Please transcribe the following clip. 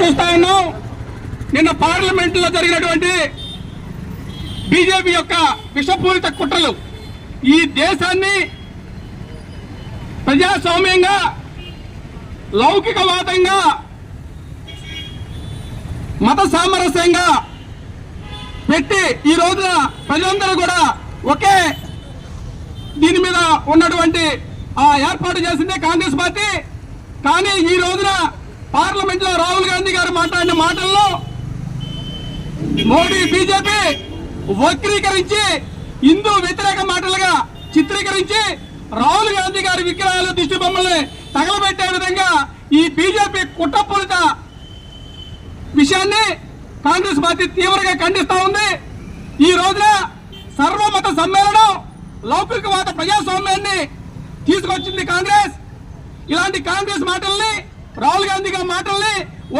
చూస్తా ఉన్నాం. నిన్న పార్లమెంట్ లో జరిగినటువంటి బీజేపీ యొక్క విషపూరిత కుట్రలు ఈ దేశాన్ని ప్రజాస్వామ్యంగా లౌకికవాదంగా మత సామరస్యంగా పెట్టి ఈ రోజున ప్రజలందరూ కూడా ఒకే దీని మీద ఉన్నటువంటి ఏర్పాటు చేసిందే కాంగ్రెస్ పార్టీ. కానీ ఈ రోజున పార్లమెంట్ లో రాహుల్ గాంధీ గారు మాట్లాడిన మాటల్లో మోడీ బీజేపీ వక్రీకరించి హిందూ వ్యతిరేక మాటలుగా చిత్రీకరించి రాహుల్ గాంధీ గారి విగ్రహాలు దిష్టి బొమ్మల్ని తగలబెట్టే విధంగా ఈ బీజేపీ కుట్రపూరిత విషయాన్ని కాంగ్రెస్ పార్టీ తీవ్రంగా ఖండిస్తా ఉంది. ఈ రోజున సర్వమత సమ్మేళనం లౌకికవాద ప్రజాస్వామ్యాన్ని తీసుకొచ్చింది కాంగ్రెస్. ఇలాంటి కాంగ్రెస్ మాటల్ని రాహుల్ గాంధీ గారి మాటల్ని